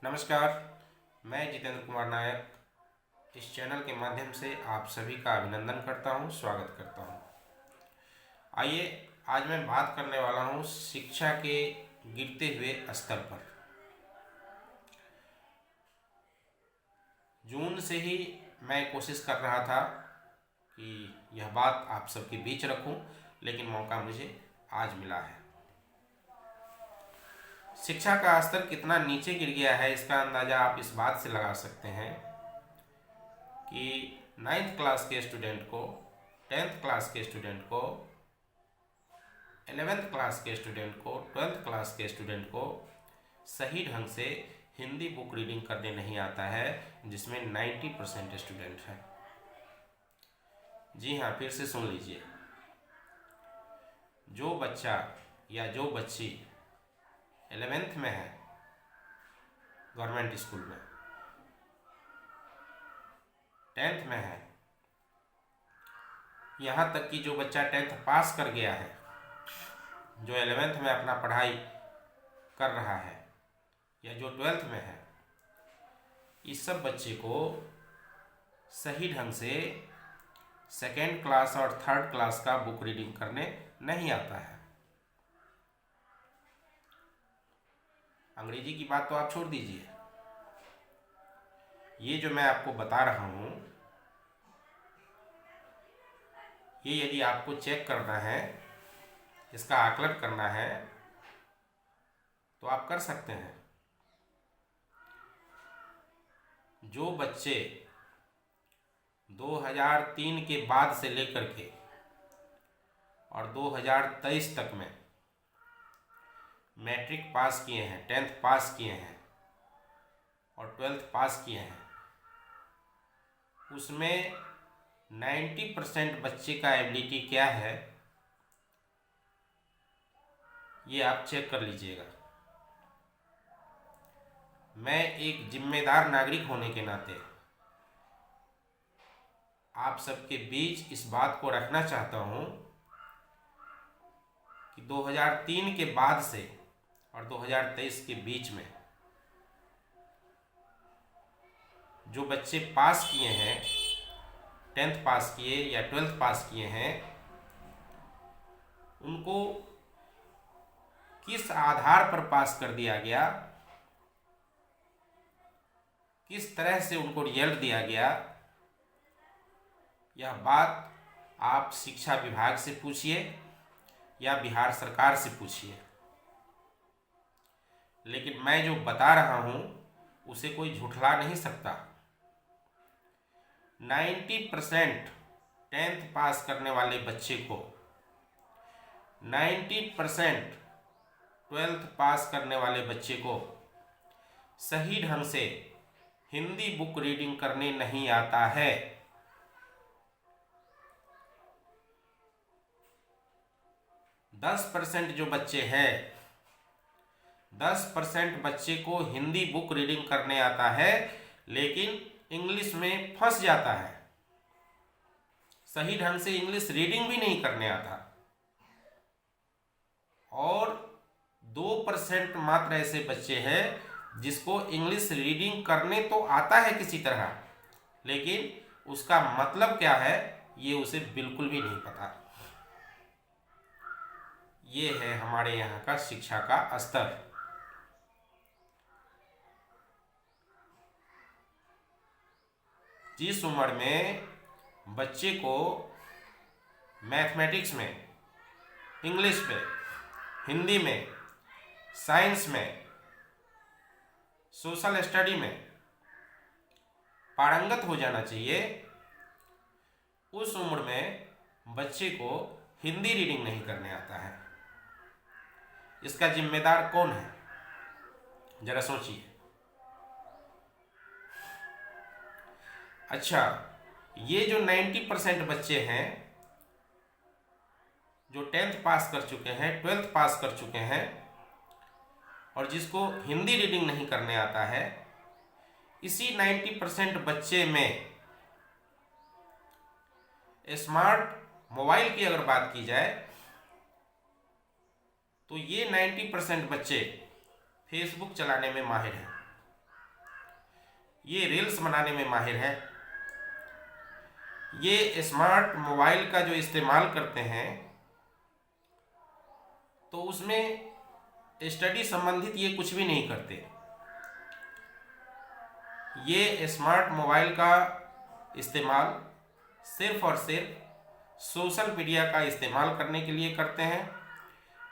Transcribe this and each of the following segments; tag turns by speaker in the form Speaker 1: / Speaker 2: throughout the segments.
Speaker 1: नमस्कार, मैं जितेंद्र कुमार नायक इस चैनल के माध्यम से आप सभी का अभिनंदन करता हूं, स्वागत करता हूं। आइए, आज मैं बात करने वाला हूं शिक्षा के गिरते हुए स्तर पर। जून से ही मैं कोशिश कर रहा था कि यह बात आप सबके बीच रखूं, लेकिन मौका मुझे आज मिला है। शिक्षा का स्तर कितना नीचे गिर गया है, इसका अंदाज़ा आप इस बात से लगा सकते हैं कि 9th क्लास के स्टूडेंट को, 10th क्लास के स्टूडेंट को, 11th क्लास के स्टूडेंट को, 12th क्लास के स्टूडेंट को सही ढंग से हिंदी बुक रीडिंग करने नहीं आता है, जिसमें 90% स्टूडेंट हैं। जी हाँ, फिर से सुन लीजिए। जो बच्चा या जो बच्ची 11th में है गवर्नमेंट स्कूल में, 10th में है, यहाँ तक कि जो बच्चा 10th पास कर गया है, जो 11th में अपना पढ़ाई कर रहा है, या जो 12th में है, इस सब बच्चे को सही ढंग से 2nd क्लास और 3rd क्लास का बुक रीडिंग करने नहीं आता है। अंग्रेजी की बात तो आप छोड़ दीजिए, ये जो मैं आपको बता रहा हूँ, ये यदि आपको चेक करना है, इसका आकलन करना है, तो आप कर सकते हैं। जो बच्चे 2003 के बाद से लेकर के और 2023 तक में मैट्रिक पास किए हैं, 10th पास किए हैं और 12th पास किए हैं, उसमें 90% बच्चे का एबिलिटी क्या है, ये आप चेक कर लीजिएगा। मैं एक जिम्मेदार नागरिक होने के नाते आप सबके बीच इस बात को रखना चाहता हूँ कि 2003 के बाद से और 2023 के बीच में जो बच्चे पास किए हैं, 10th पास किए या 12th पास किए हैं, उनको किस आधार पर पास कर दिया गया, किस तरह से उनको रिजल्ट दिया गया, यह बात आप शिक्षा विभाग से पूछिए या बिहार सरकार से पूछिए। लेकिन मैं जो बता रहा हूँ उसे कोई झुठला नहीं सकता। 90% 10th पास करने वाले बच्चे को 90% 12th पास करने वाले बच्चे को सही ढंग से हिंदी बुक रीडिंग करने नहीं आता है। 10% जो बच्चे हैं, 10% बच्चे को हिंदी बुक रीडिंग करने आता है, लेकिन इंग्लिश में फंस जाता है, सही ढंग से इंग्लिश रीडिंग भी नहीं करने आता। और 2% मात्र ऐसे बच्चे हैं जिसको इंग्लिश रीडिंग करने तो आता है किसी तरह, लेकिन उसका मतलब क्या है ये उसे बिल्कुल भी नहीं पता। ये है हमारे यहाँ का शिक्षा का स्तर। जिस उम्र में बच्चे को मैथमेटिक्स में, इंग्लिश में, हिंदी में, साइंस में, सोशल स्टडी में पारंगत हो जाना चाहिए, उस उम्र में बच्चे को हिंदी रीडिंग नहीं करने आता है। इसका जिम्मेदार कौन है, जरा सोचिए। अच्छा, ये जो 90% बच्चे हैं जो 10th पास कर चुके हैं, 12th पास कर चुके हैं और जिसको हिंदी रीडिंग नहीं करने आता है, इसी 90% बच्चे में स्मार्ट मोबाइल की अगर बात की जाए तो ये 90% बच्चे फेसबुक चलाने में माहिर हैं। ये रील्स बनाने में माहिर है। ये स्मार्ट मोबाइल का जो इस्तेमाल करते हैं तो उसमें स्टडी संबंधित ये कुछ भी नहीं करते। ये स्मार्ट मोबाइल का इस्तेमाल सिर्फ और सिर्फ सोशल मीडिया का इस्तेमाल करने के लिए करते हैं,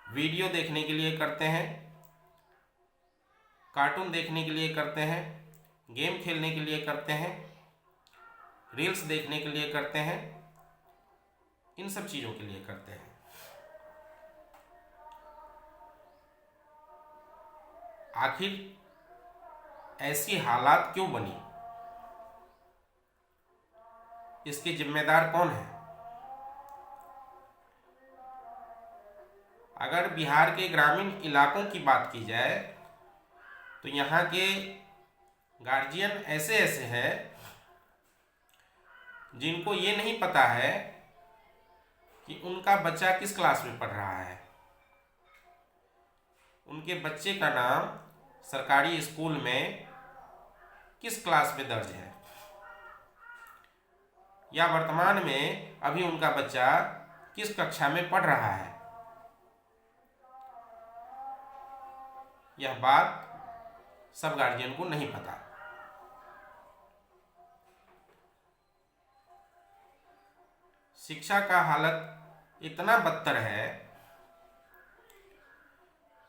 Speaker 1: वीडियो देखने के लिए करते हैं, कार्टून देखने के लिए करते हैं, गेम खेलने के लिए करते हैं, रील्स देखने के लिए करते हैं, इन सब चीज़ों के लिए करते हैं। आखिर ऐसी हालात क्यों बनी? इसके जिम्मेदार कौन है? अगर बिहार के ग्रामीण इलाकों की बात की जाए तो यहाँ के गार्जियन ऐसे ऐसे हैं जिनको ये नहीं पता है कि उनका बच्चा किस क्लास में पढ़ रहा है। उनके बच्चे का नाम सरकारी स्कूल में किस क्लास में दर्ज है, या वर्तमान में अभी उनका बच्चा किस कक्षा में पढ़ रहा है। यह बात सब गार्जियन को नहीं पता। शिक्षा का हालत इतना बदतर है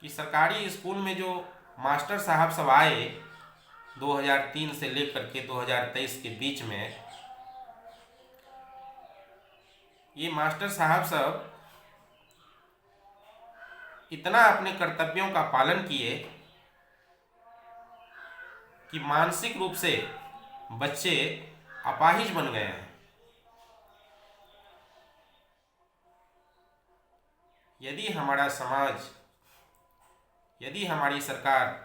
Speaker 1: कि सरकारी स्कूल में जो मास्टर साहब सब आए 2003 से लेकर के 2023 के बीच में, ये मास्टर साहब सब इतना अपने कर्तव्यों का पालन किए कि मानसिक रूप से बच्चे अपाहिज बन गए हैं। यदि हमारा समाज, यदि हमारी सरकार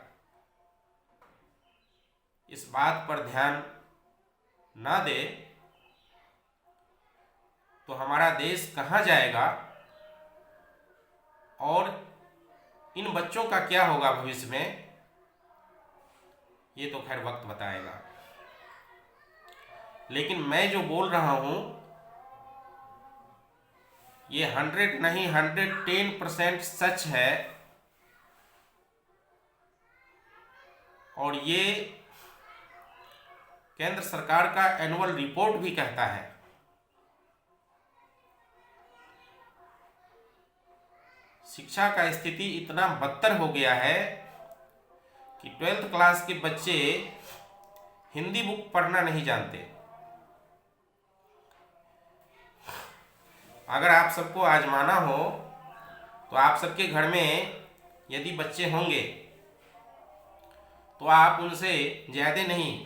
Speaker 1: इस बात पर ध्यान ना दे तो हमारा देश कहाँ जाएगा और इन बच्चों का क्या होगा भविष्य में, ये तो खैर वक्त बताएगा। लेकिन मैं जो बोल रहा हूँ ये 100 नहीं 110% सच है। और ये केंद्र सरकार का एनुअल रिपोर्ट भी कहता है। शिक्षा का स्थिति इतना बदतर हो गया है कि 12th क्लास के बच्चे हिंदी बुक पढ़ना नहीं जानते। अगर आप सबको आजमाना हो तो आप सबके घर में यदि बच्चे होंगे तो आप उनसे ज़्यादा नहीं,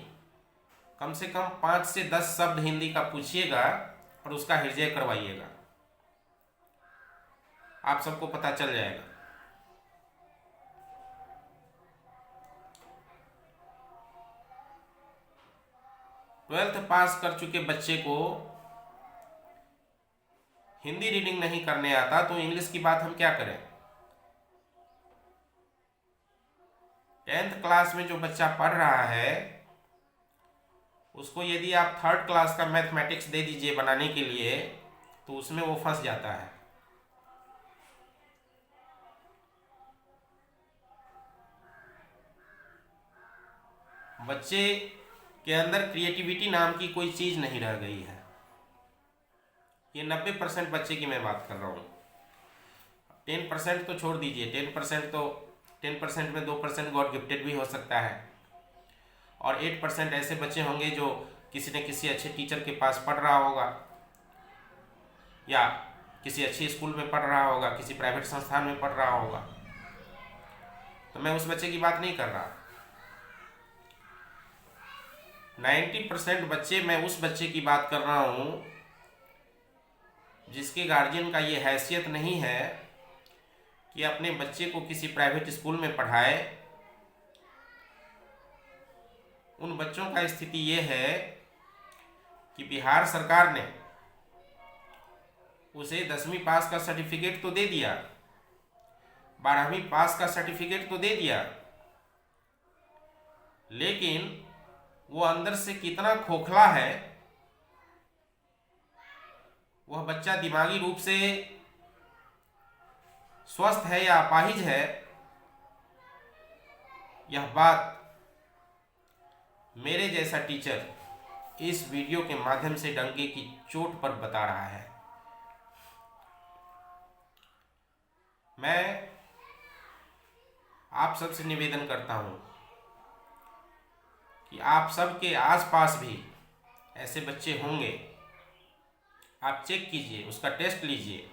Speaker 1: कम से कम 5 से 10 शब्द हिंदी का पूछिएगा और उसका हृदय करवाइएगा, आप सबको पता चल जाएगा। ट्वेल्थ पास कर चुके बच्चे को हिंदी रीडिंग नहीं करने आता तो इंग्लिश की बात हम क्या करें। 10th क्लास में जो बच्चा पढ़ रहा है उसको यदि आप 3rd क्लास का मैथमेटिक्स दे दीजिए बनाने के लिए तो उसमें वो फंस जाता है। बच्चे के अंदर क्रिएटिविटी नाम की कोई चीज़ नहीं रह गई है। ये 90% बच्चे की मैं बात कर रहा हूँ। 10% तो छोड़ दीजिए, 10% में 2% गॉड गिफ्टेड भी हो सकता है और 8% ऐसे बच्चे होंगे जो किसी न किसी अच्छे टीचर के पास पढ़ रहा होगा या किसी अच्छी स्कूल में पढ़ रहा होगा, किसी प्राइवेट संस्थान में पढ़ रहा होगा। तो मैं उस बच्चे की बात नहीं कर रहा। 90% बच्चे, मैं उस बच्चे की बात कर रहा हूँ जिसके गार्जियन का ये हैसियत नहीं है कि अपने बच्चे को किसी प्राइवेट स्कूल में पढ़ाए। उन बच्चों का स्थिति ये है कि बिहार सरकार ने उसे 10वीं पास का सर्टिफिकेट तो दे दिया, 12वीं पास का सर्टिफिकेट तो दे दिया, लेकिन वो अंदर से कितना खोखला है, वह बच्चा दिमागी रूप से स्वस्थ है या अपाहिज है, यह बात मेरे जैसा टीचर इस वीडियो के माध्यम से डंके की चोट पर बता रहा है। मैं आप सबसे निवेदन करता हूं कि आप सबके आसपास भी ऐसे बच्चे होंगे। आप चेक कीजिए, उसका टेस्ट लीजिए।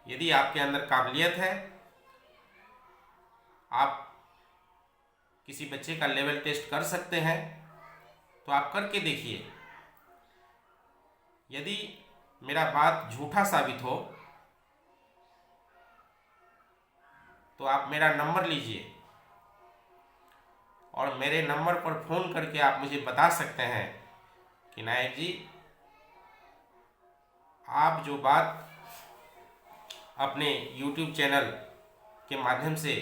Speaker 1: यदि आपके अंदर काबिलियत है, आप किसी बच्चे का लेवल टेस्ट कर सकते हैं, तो आप करके देखिए। यदि मेरा बात झूठा साबित हो तो आप मेरा नंबर लीजिए और मेरे नंबर पर फ़ोन करके आप मुझे बता सकते हैं कि नायक जी, आप जो बात अपने YouTube चैनल के माध्यम से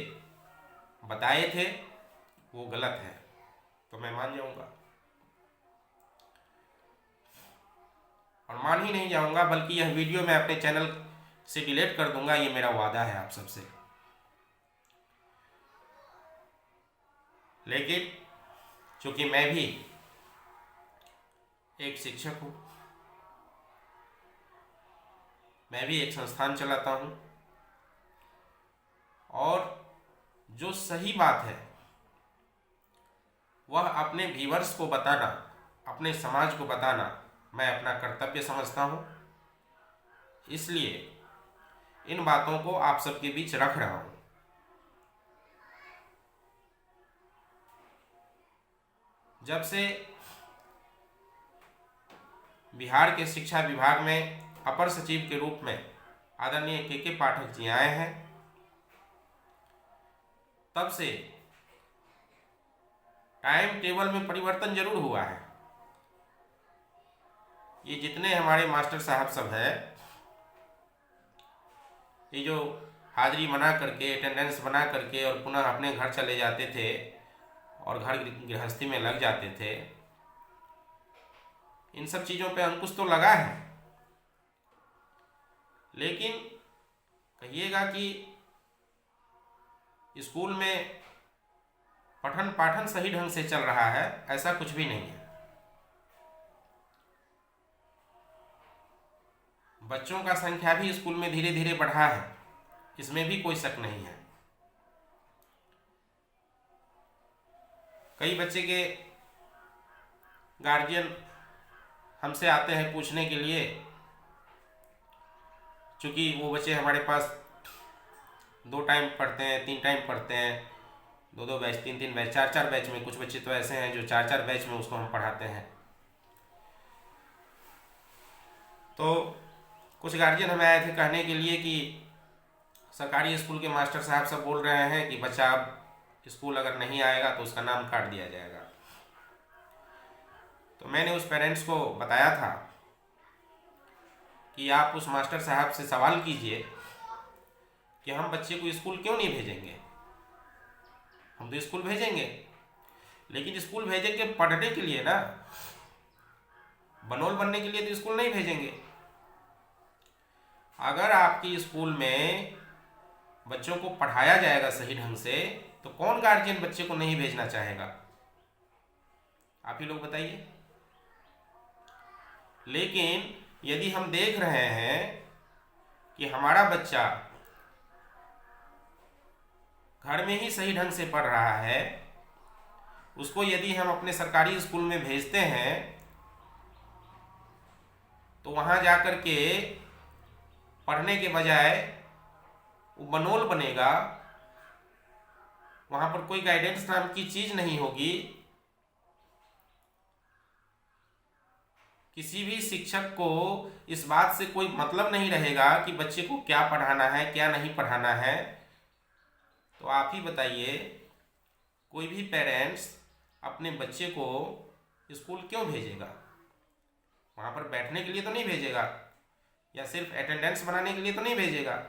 Speaker 1: बताए थे वो गलत है, तो मैं मान जाऊंगा। और मान ही नहीं जाऊंगा, बल्कि यह वीडियो मैं अपने चैनल से डिलीट कर दूंगा। ये मेरा वादा है आप सबसे। लेकिन चूंकि मैं भी एक शिक्षक हूं, मैं भी एक संस्थान चलाता हूं, और जो सही बात है वह अपने व्यूअर्स को बताना, अपने समाज को बताना मैं अपना कर्तव्य समझता हूं। इसलिए इन बातों को आप सबके बीच रख रहा हूं। जब से बिहार के शिक्षा विभाग में अपर सचिव के रूप में आदरणीय के पाठक जी आए हैं, तब से टाइम टेबल में परिवर्तन जरूर हुआ है। ये जितने हमारे मास्टर साहब सब है, ये जो हाजिरी बना करके, अटेंडेंस बना करके और पुनः अपने घर चले जाते थे और घर गृहस्थी में लग जाते थे, इन सब चीज़ों पे अंकुश तो लगा है। लेकिन कहिएगा कि स्कूल में पठन पाठन सही ढंग से चल रहा है, ऐसा कुछ भी नहीं है। बच्चों का संख्या भी स्कूल में धीरे धीरे बढ़ा है, इसमें भी कोई शक नहीं है। कई बच्चे के गार्जियन हमसे आते हैं पूछने के लिए, चूँकि वो बच्चे हमारे पास 2 टाइम पढ़ते हैं, 3 टाइम पढ़ते हैं, 2-2 बैच, 3-3 बैच, 4-4 बैच में। कुछ बच्चे तो ऐसे हैं जो 4-4 बैच में उसको हम पढ़ाते हैं। तो कुछ गार्जियन हमें आए थे कहने के लिए कि सरकारी स्कूल के मास्टर साहब सब बोल रहे हैं कि बच्चा अब स्कूल अगर नहीं आएगा तो उसका नाम काट दिया जाएगा। तो मैंने उस पेरेंट्स को बताया था कि आप उस मास्टर साहब से सवाल कीजिए कि हम बच्चे को स्कूल क्यों नहीं भेजेंगे। हम तो स्कूल भेजेंगे, लेकिन स्कूल भेजेंगे पढ़ने के लिए ना, बनोल बनने के लिए तो स्कूल नहीं भेजेंगे। अगर आपकी स्कूल में बच्चों को पढ़ाया जाएगा सही ढंग से, तो कौन गार्जियन बच्चे को नहीं भेजना चाहेगा? आप ही लोग बताइए। लेकिन यदि हम देख रहे हैं कि हमारा बच्चा घर में ही सही ढंग से पढ़ रहा है, उसको यदि हम अपने सरकारी स्कूल में भेजते हैं तो वहाँ जाकर के पढ़ने के बजाय वो बनोल बनेगा, वहाँ पर कोई गाइडेंस नाम की चीज़ नहीं होगी। किसी भी शिक्षक को इस बात से कोई मतलब नहीं रहेगा कि बच्चे को क्या पढ़ाना है, क्या नहीं पढ़ाना है। तो आप ही बताइए, कोई भी पेरेंट्स अपने बच्चे को स्कूल क्यों भेजेगा? वहाँ पर बैठने के लिए तो नहीं भेजेगा, या सिर्फ अटेंडेंस बनाने के लिए तो नहीं भेजेगा।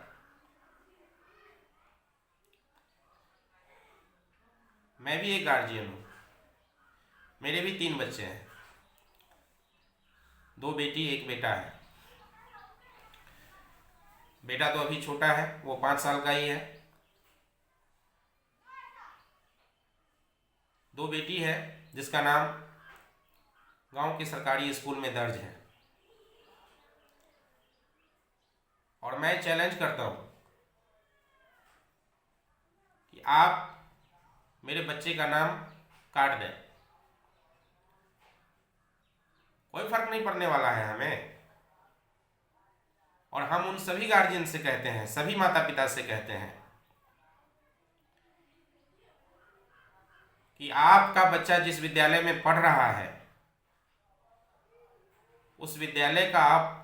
Speaker 1: मैं भी एक गार्जियन हूँ, मेरे भी 3 बच्चे हैं, 2 बेटी 1 बेटा है। बेटा तो अभी छोटा है, वो 5 साल का ही है। 2 बेटी है जिसका नाम गांव के सरकारी स्कूल में दर्ज है। और मैं चैलेंज करता हूं कि आप मेरे बच्चे का नाम काट दें, कोई फर्क नहीं पड़ने वाला है हमें। और हम उन सभी गार्जियन से कहते हैं, सभी माता पिता से कहते हैं कि आपका बच्चा जिस विद्यालय में पढ़ रहा है उस विद्यालय का आप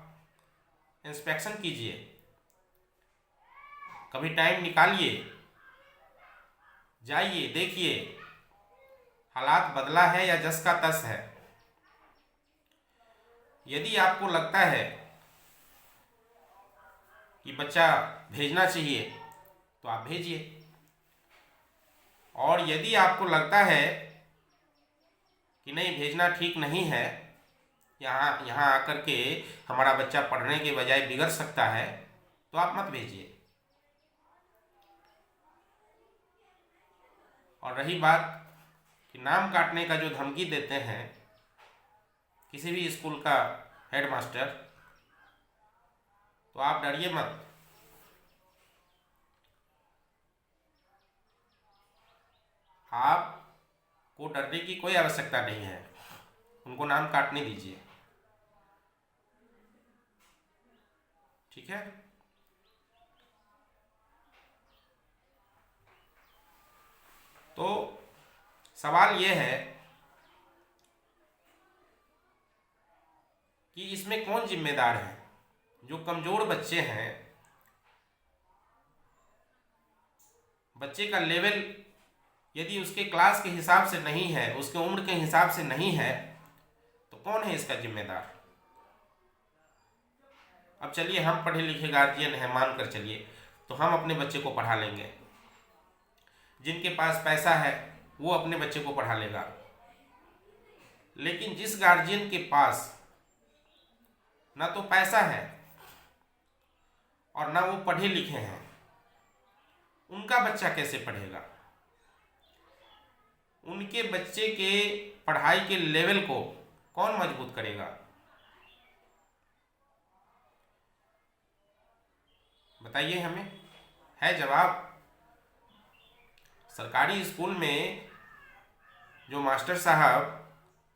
Speaker 1: इंस्पेक्शन कीजिए, कभी टाइम निकालिए, जाइए, देखिए हालात बदला है या जस का तस है। यदि आपको लगता है कि बच्चा भेजना चाहिए तो आप भेजिए, और यदि आपको लगता है कि नहीं भेजना ठीक नहीं है, यहाँ आकर के हमारा बच्चा पढ़ने के बजाय बिगड़ सकता है, तो आप मत भेजिए। और रही बात कि नाम काटने का जो धमकी देते हैं किसी भी स्कूल का हेडमास्टर, तो आप डरिए मत। आपको डरने की कोई आवश्यकता नहीं है, उनको नाम काटने दीजिए, ठीक है। तो सवाल यह है कि इसमें कौन जिम्मेदार है। जो कमजोर बच्चे हैं, बच्चे का लेवल यदि उसके क्लास के हिसाब से नहीं है, उसके उम्र के हिसाब से नहीं है, तो कौन है इसका जिम्मेदार। अब चलिए हम पढ़े लिखे गार्जियन हैं, मान कर चलिए, तो हम अपने बच्चे को पढ़ा लेंगे। जिनके पास पैसा है वो अपने बच्चे को पढ़ा लेगा। लेकिन जिस गार्जियन के पास ना तो पैसा है और ना वो पढ़े लिखे हैं, उनका बच्चा कैसे पढ़ेगा। उनके बच्चे के पढ़ाई के लेवल को कौन मजबूत करेगा। बताइए, हमें है जवाब। सरकारी स्कूल में जो मास्टर साहब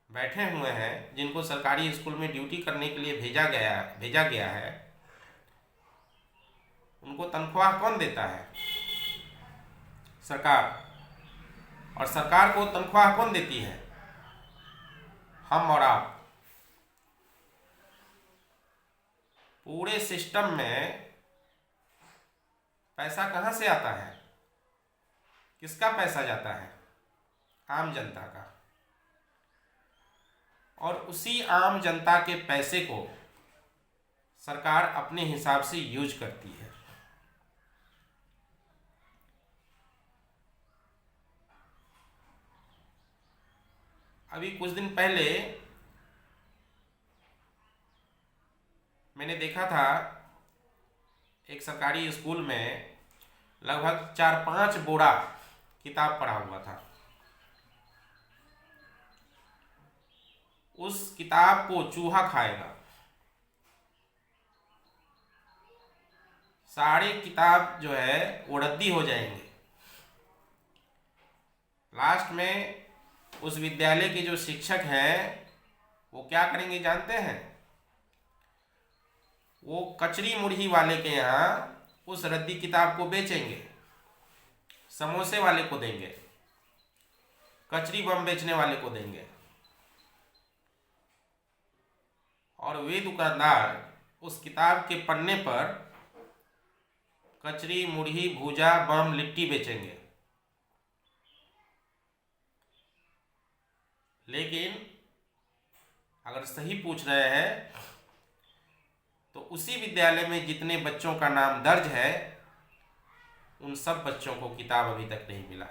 Speaker 1: बैठे हुए हैं, जिनको सरकारी स्कूल में ड्यूटी करने के लिए भेजा गया है, उनको तनख्वाह कौन देता है। सरकार। और सरकार को तनख्वाह कौन देती है। हम और आप। पूरे सिस्टम में पैसा कहाँ से आता है, किसका पैसा जाता है। आम जनता का। और उसी आम जनता के पैसे को सरकार अपने हिसाब से यूज करती है। अभी कुछ दिन पहले मैंने देखा था, एक सरकारी स्कूल में लगभग 4-5 बोरा किताब पड़ा हुआ था। उस किताब को चूहा खाएगा। सारे किताब जो है वो रद्दी हो जाएंगे। लास्ट में उस विद्यालय के जो शिक्षक हैं वो क्या करेंगे जानते हैं। वो कचरी मुरही वाले के यहाँ उस रद्दी किताब को बेचेंगे, समोसे वाले को देंगे, कचरी बम बेचने वाले को देंगे, और वे दुकानदार उस किताब के पन्ने पर कचरी मुरही भूजा बम लिट्टी बेचेंगे। लेकिन अगर सही पूछ रहे हैं तो उसी विद्यालय में जितने बच्चों का नाम दर्ज है, उन सब बच्चों को किताब अभी तक नहीं मिला।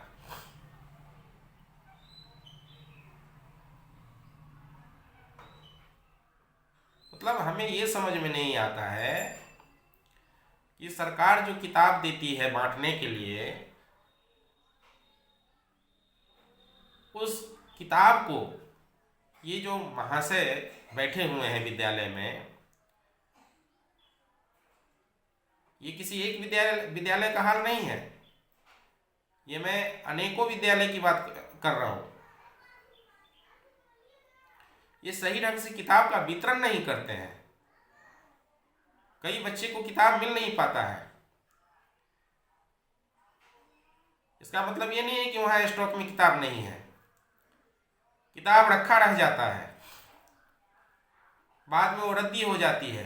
Speaker 1: मतलब हमें ये समझ में नहीं आता है कि सरकार जो किताब देती है बांटने के लिए, उस किताब को ये जो महाशय बैठे हुए हैं विद्यालय में, ये किसी एक विद्यालय का हाल नहीं है, ये मैं अनेकों विद्यालय की बात कर रहा हूं। ये सही ढंग से किताब का वितरण नहीं करते हैं, कई बच्चे को किताब मिल नहीं पाता है। इसका मतलब ये नहीं है कि वहां स्टॉक में किताब नहीं है, किताब रखा रह जाता है, बाद में वो रद्दी हो जाती है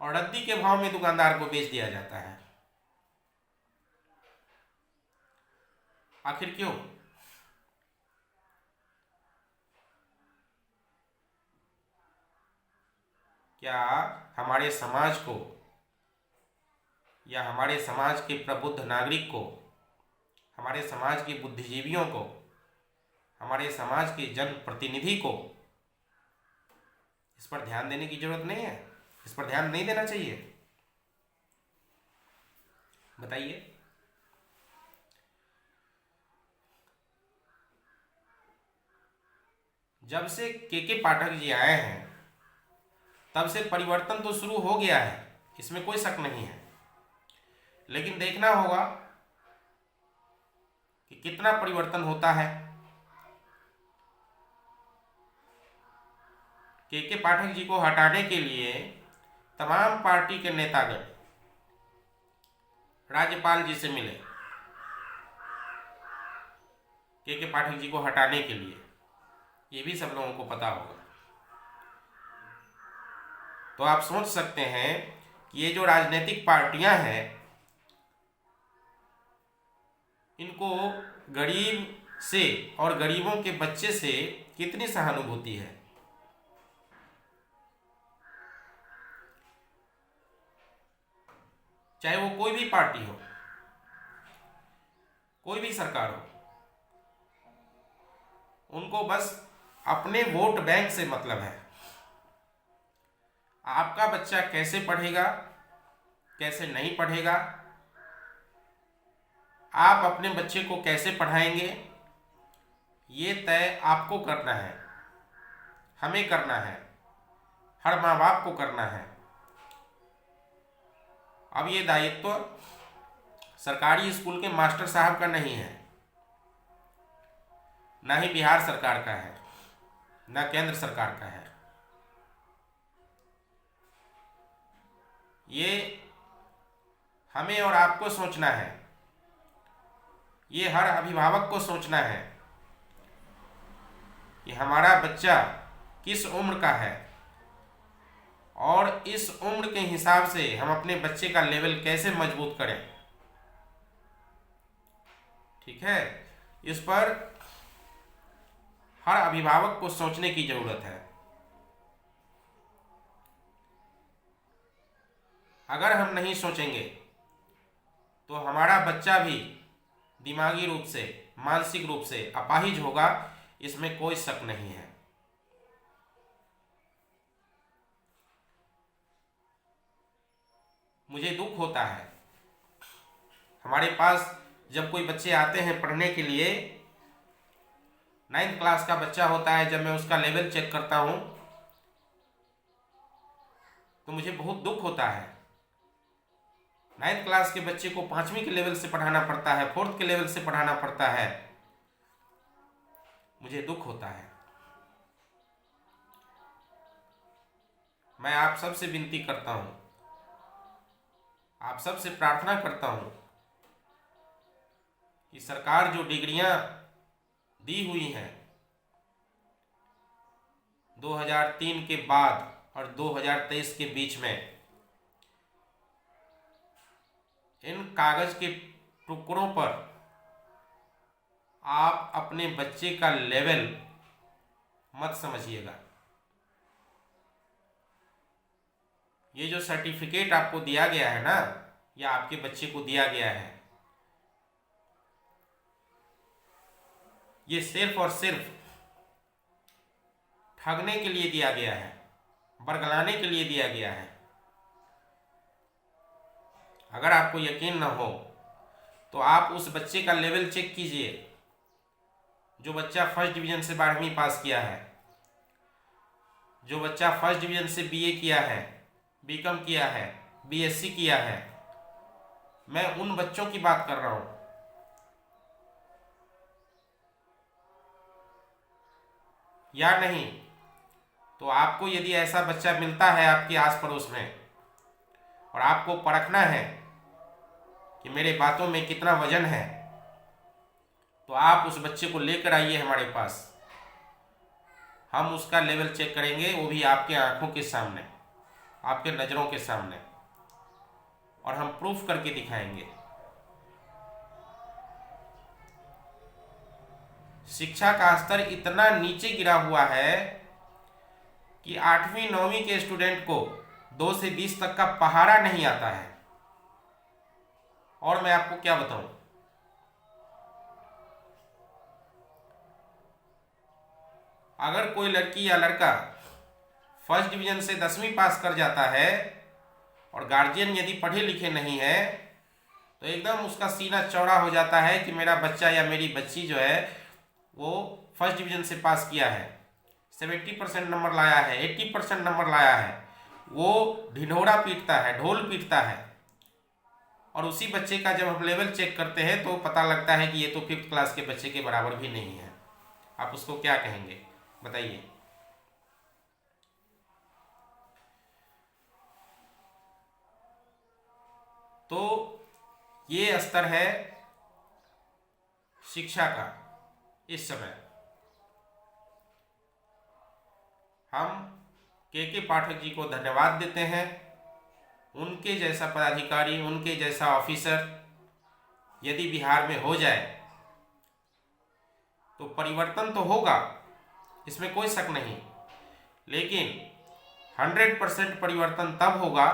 Speaker 1: और रद्दी के भाव में दुकानदार को बेच दिया जाता है। आखिर क्यों? क्या हमारे समाज को या हमारे समाज के प्रबुद्ध नागरिक को, हमारे समाज के बुद्धिजीवियों को, हमारे समाज के जनप्रतिनिधि को इस पर ध्यान देने की जरूरत नहीं है? इस पर ध्यान नहीं देना चाहिए? बताइए। जब से के पाठक जी आए हैं तब से परिवर्तन तो शुरू हो गया है, इसमें कोई शक नहीं है, लेकिन देखना होगा कि कितना परिवर्तन होता है। के पाठक जी को हटाने के लिए तमाम पार्टी के नेतागण राज्यपाल जी से मिले, के पाठक जी को हटाने के लिए, ये भी सब लोगों को पता होगा। तो आप सोच सकते हैं कि ये जो राजनीतिक पार्टियां हैं, इनको गरीब से और गरीबों के बच्चे से कितनी सहानुभूति है। चाहे वो कोई भी पार्टी हो, कोई भी सरकार हो, उनको बस अपने वोट बैंक से मतलब है। आपका बच्चा कैसे पढ़ेगा, कैसे नहीं पढ़ेगा, आप अपने बच्चे को कैसे पढ़ाएंगे, ये तय आपको करना है, हमें करना है, हर माँ बाप को करना है। अब ये दायित्व सरकारी स्कूल के मास्टर साहब का नहीं है, ना ही बिहार सरकार का है, ना केंद्र सरकार का है। ये हमें और आपको सोचना है, ये हर अभिभावक को सोचना है कि हमारा बच्चा किस उम्र का है और इस उम्र के हिसाब से हम अपने बच्चे का लेवल कैसे मजबूत करें। ठीक है, इस पर हर अभिभावक को सोचने की जरूरत है। अगर हम नहीं सोचेंगे तो हमारा बच्चा भी दिमागी रूप से, मानसिक रूप से अपाहिज होगा, इसमें कोई शक नहीं है। मुझे दुख होता है, हमारे पास जब कोई बच्चे आते हैं पढ़ने के लिए, 9th क्लास का बच्चा होता है, जब मैं उसका लेवल चेक करता हूं तो मुझे बहुत दुख होता है। 9th क्लास के बच्चे को 5वीं के लेवल से पढ़ाना पड़ता है, 4th के लेवल से पढ़ाना पड़ता है, मुझे दुख होता है। मैं आप सबसे विनती करता हूं, आप सबसे प्रार्थना करता हूं कि सरकार जो डिग्रियां दी हुई हैं 2003 के बाद और 2023 के बीच में, इन कागज के टुकड़ों पर आप अपने बच्चे का लेवल मत समझिएगा। ये जो सर्टिफिकेट आपको दिया गया है ना, या आपके बच्चे को दिया गया है, ये सिर्फ और सिर्फ ठगने के लिए दिया गया है, बरगलाने के लिए दिया गया है। अगर आपको यकीन न हो तो आप उस बच्चे का लेवल चेक कीजिए जो बच्चा फर्स्ट डिवीज़न से 12वीं पास किया है, जो बच्चा फर्स्ट डिवीज़न से बीए किया है, बीकॉम किया है, बीएससी किया है। मैं उन बच्चों की बात कर रहा हूँ। या नहीं तो आपको यदि ऐसा बच्चा मिलता है आपके आस पड़ोस में और आपको परखना है कि मेरे बातों में कितना वजन है, तो आप उस बच्चे को लेकर आइए हमारे पास। हम उसका लेवल चेक करेंगे, वो भी आपके आंखों के सामने, आपके नज़रों के सामने, और हम प्रूफ करके दिखाएंगे। शिक्षा का स्तर इतना नीचे गिरा हुआ है कि 8वीं 9वीं के स्टूडेंट को 2 से 20 तक का पहाड़ा नहीं आता है। और मैं आपको क्या बताऊं, अगर कोई लड़की या लड़का फर्स्ट डिवीज़न से 10वीं पास कर जाता है और गार्जियन यदि पढ़े लिखे नहीं है तो एकदम उसका सीना चौड़ा हो जाता है कि मेरा बच्चा या मेरी बच्ची जो है वो फर्स्ट डिवीज़न से पास किया है, 70% नंबर लाया है, 80% नंबर लाया है। वो ढिढोरा पीटता है, ढोल पीटता है। और उसी बच्चे का जब हम लेवल चेक करते हैं तो पता लगता है कि ये तो 5th क्लास के बच्चे के बराबर भी नहीं है। आप उसको क्या कहेंगे बताइए। तो ये स्तर है शिक्षा का इस समय। हम के पाठक जी को धन्यवाद देते हैं। उनके जैसा पदाधिकारी, उनके जैसा ऑफिसर यदि बिहार में हो जाए तो परिवर्तन तो होगा, इसमें कोई शक नहीं, लेकिन 100% परिवर्तन तब होगा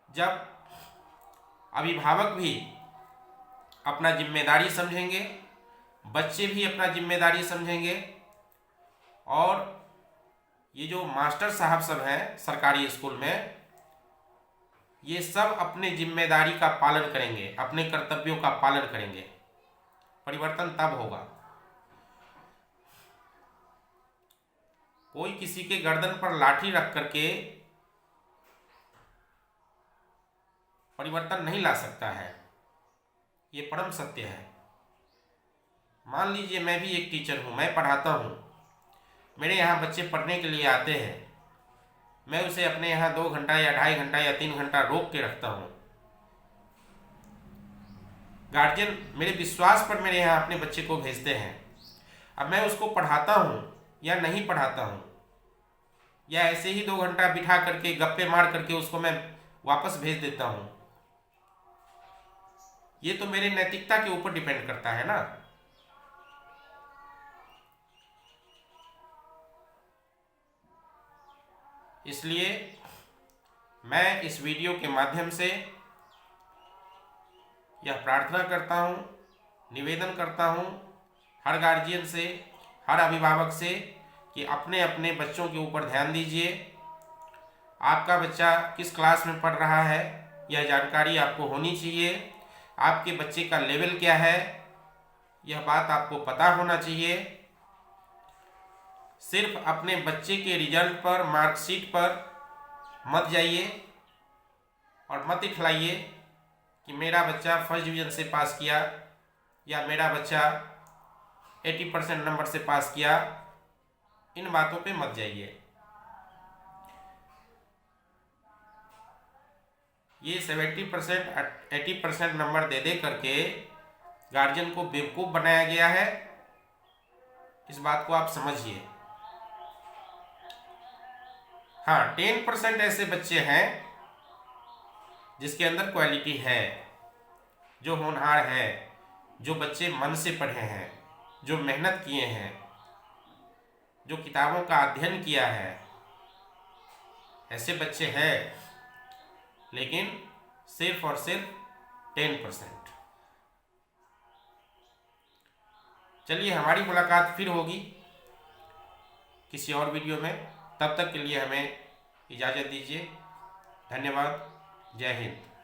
Speaker 1: जब अभिभावक भी अपना जिम्मेदारी समझेंगे, बच्चे भी अपना जिम्मेदारी समझेंगे, और ये जो मास्टर साहब सब हैं सरकारी स्कूल में, ये सब अपने जिम्मेदारी का पालन करेंगे, अपने कर्तव्यों का पालन करेंगे। परिवर्तन तब होगा। कोई किसी के गर्दन पर लाठी रख करके परिवर्तन नहीं ला सकता है, ये परम सत्य है। मान लीजिए मैं भी एक टीचर हूँ, मैं पढ़ाता हूँ, मेरे यहाँ बच्चे पढ़ने के लिए आते हैं, मैं उसे अपने यहाँ 2 घंटा या 2.5 घंटा या 3 घंटा रोक के रखता हूँ। गार्जियन मेरे विश्वास पर मेरे यहाँ अपने बच्चे को भेजते हैं। अब मैं उसको पढ़ाता हूँ या नहीं पढ़ाता हूँ, या ऐसे ही 2 घंटा बिठा करके गप्पे मार करके उसको मैं वापस भेज देता हूँ, ये तो मेरे नैतिकता के ऊपर डिपेंड करता है ना। इसलिए मैं इस वीडियो के माध्यम से यह प्रार्थना करता हूँ, निवेदन करता हूँ हर गार्जियन से, हर अभिभावक से कि अपने अपने बच्चों के ऊपर ध्यान दीजिए। आपका बच्चा किस क्लास में पढ़ रहा है यह जानकारी आपको होनी चाहिए। आपके बच्चे का लेवल क्या है यह बात आपको पता होना चाहिए। सिर्फ अपने बच्चे के रिजल्ट पर, मार्कशीट पर मत जाइए और मत दिखलाइए कि मेरा बच्चा फर्स्ट डिवीज़न से पास किया या मेरा बच्चा 80% नंबर से पास किया। इन बातों पे मत जाइए। ये 70% 80% नंबर दे करके गार्जियन को बेवकूफ़ बनाया गया है, इस बात को आप समझिए। हाँ, 10% ऐसे बच्चे हैं जिसके अंदर क्वालिटी है, जो होनहार है, जो बच्चे मन से पढ़े हैं, जो मेहनत किए हैं, जो किताबों का अध्ययन किया है, ऐसे बच्चे हैं। लेकिन सिर्फ और सिर्फ 10%। चलिए, हमारी मुलाकात फिर होगी किसी और वीडियो में। तब तक के लिए हमें इजाज़त दीजिए। धन्यवाद। जय हिंद।